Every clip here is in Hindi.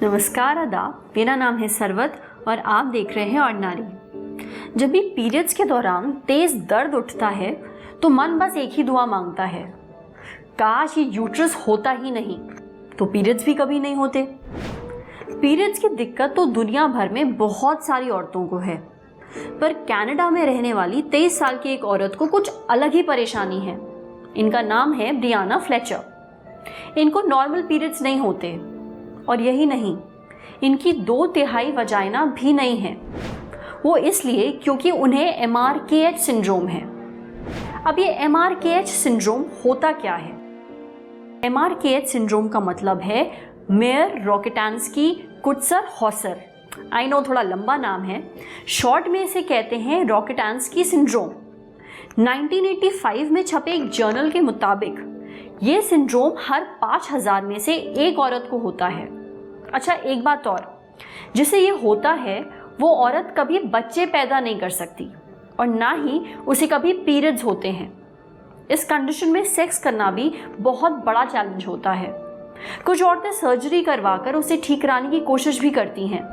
नमस्कार आदाब, मेरा नाम है सरवत और आप देख रहे हैं और नारी। जब भी पीरियड्स के दौरान तेज दर्द उठता है तो मन बस एक ही दुआ मांगता है, काश ये यूट्रस होता ही नहीं तो पीरियड्स भी कभी नहीं होते। पीरियड्स की दिक्कत तो दुनिया भर में बहुत सारी औरतों को है, पर कनाडा में रहने वाली 23 साल की एक औरत को कुछ अलग ही परेशानी है। इनका नाम है ब्रियाना फ्लेचर। इनको नॉर्मल पीरियड्स नहीं होते और यही नहीं, इनकी 2/3 वजाइना भी नहीं है। वो इसलिए क्योंकि उन्हें MRKH सिंड्रोम है। अब ये MRKH सिंड्रोम होता क्या है? MRKH सिंड्रोम का मतलब है मेयर रोकेटान्स्की कुत्सर हॉसर। आई नो थोड़ा लंबा नाम है, शॉर्ट में इसे कहते हैं रोकेटान्स्की सिंड्रोम। 1985 में छपे एक जर्नल के मुताबिक ये सिंड्रोम हर 5000 में से एक औरत को होता है। अच्छा, एक बात और, जिसे ये होता है वो औरत कभी बच्चे पैदा नहीं कर सकती और ना ही उसे कभी पीरियड्स होते हैं। इस कंडीशन में सेक्स करना भी बहुत बड़ा चैलेंज होता है। कुछ औरतें सर्जरी करवाकर उसे ठीक कराने की कोशिश भी करती हैं।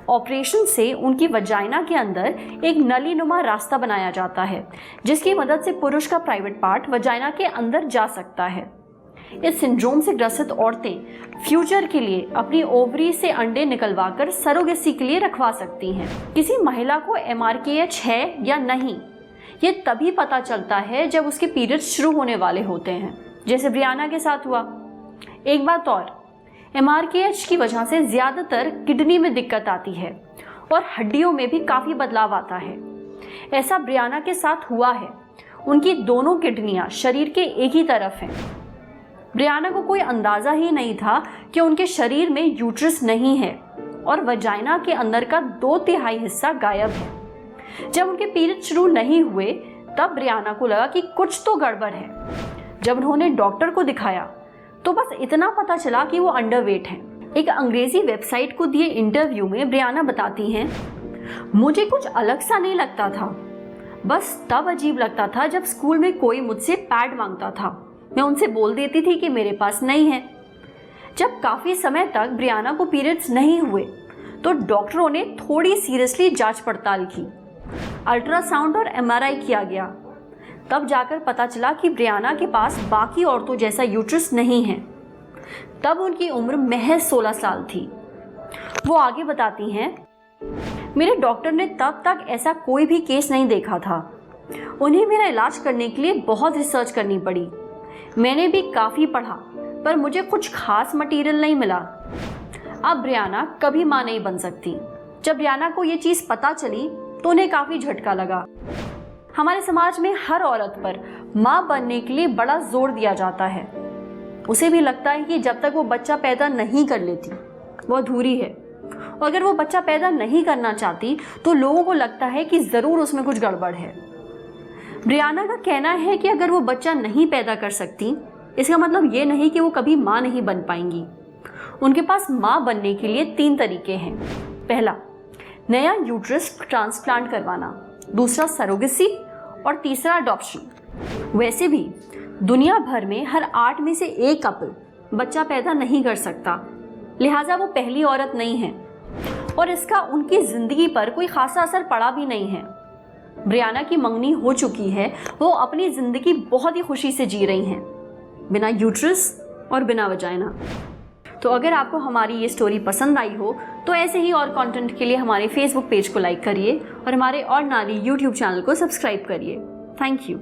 ऑपरेशन से उनकी वजाइना के अंदर एक नलीनुमा रास्ता बनाया जाता है, जिसकी मदद से पुरुष का प्राइवेट पार्ट वजाइना के अंदर जा सकता है। इस सिंड्रोम से ग्रसित औरतें फ्यूचर के लिए अपनी ओवरी से अंडे निकलवाकर सरोगेसी के लिए रखवा सकती हैं। किसी महिला को MRKH है या नहीं, ये तभी पता चलता है जब उसके पीरियड्स शुरू होने वाले होते हैं, जैसे ब्रियाना के साथ हुआ। एक बात और, MRKH की वजह से ज़्यादातर किडनी में दिक्कत आती है और हड्डियों में भी काफ़ी बदलाव आता है। ऐसा ब्रियाना के साथ हुआ है। उनकी दोनों किडनियाँ शरीर के एक ही तरफ हैं। ब्रियाना को कोई अंदाज़ा ही नहीं था कि उनके शरीर में यूट्रस नहीं है और वजाइना के अंदर का 2/3 हिस्सा गायब है। जब उनके पीरियड शुरू नहीं हुए तब ब्रियाना को लगा कि कुछ तो गड़बड़ है। जब उन्होंने डॉक्टर को दिखाया तो बस इतना पता चला कि वो अंडरवेट हैं। एक अंग्रेजी वेबसाइट को दिए इंटरव्यू में ब्रियाना बताती हैं, मुझे कुछ अलग सा नहीं लगता था, बस तब अजीब लगता था जब स्कूल में कोई मुझसे पैड मांगता था। मैं उनसे बोल देती थी कि मेरे पास नहीं है। जब काफ़ी समय तक ब्रियाना को पीरियड्स नहीं हुए तो डॉक्टरों ने थोड़ी सीरियसली जांच पड़ताल की। अल्ट्रासाउंड और MRI किया गया। तब जाकर पता चला कि ब्रियाना के पास बाकी औरतों जैसा यूट्रस नहीं है। तब उनकी उम्र महज 16 साल थी। वो आगे बताती हैं, मेरे डॉक्टर ने तब तक ऐसा कोई भी केस नहीं देखा था। उन्हें मेरा इलाज करने के लिए बहुत रिसर्च करनी पड़ी। मैंने भी काफ़ी पढ़ा पर मुझे कुछ खास मटेरियल नहीं मिला। अब ब्रियाना कभी माँ नहीं बन सकती। जब ब्रियाना को ये चीज़ पता चली तो उन्हें काफ़ी झटका लगा। हमारे समाज में हर औरत पर माँ बनने के लिए बड़ा जोर दिया जाता है। उसे भी लगता है कि जब तक वो बच्चा पैदा नहीं कर लेती वो अधूरी है, और अगर वो बच्चा पैदा नहीं करना चाहती तो लोगों को लगता है कि ज़रूर उसमें कुछ गड़बड़ है। ब्रियाना का कहना है कि अगर वो बच्चा नहीं पैदा कर सकती इसका मतलब ये नहीं कि वो कभी माँ नहीं बन पाएंगी। उनके पास माँ बनने के लिए 3 तरीके हैं। पहला, नया यूट्रस ट्रांसप्लांट करवाना। दूसरा, सरोगेसी। और तीसरा, अडॉप्शन। वैसे भी दुनिया भर में हर 8 में से 1 कपल बच्चा पैदा नहीं कर सकता, लिहाजा वो पहली औरत नहीं है और इसका उनकी ज़िंदगी पर कोई खासा असर पड़ा भी नहीं है। ब्रियाना की मंगनी हो चुकी है, वो अपनी ज़िंदगी बहुत ही खुशी से जी रही हैं, बिना यूट्रस और बिना वजाइना। तो अगर आपको हमारी ये स्टोरी पसंद आई हो तो ऐसे ही और कंटेंट के लिए हमारे फेसबुक पेज को लाइक करिए और हमारे और नारी यूट्यूब चैनल को सब्सक्राइब करिए। Thank you.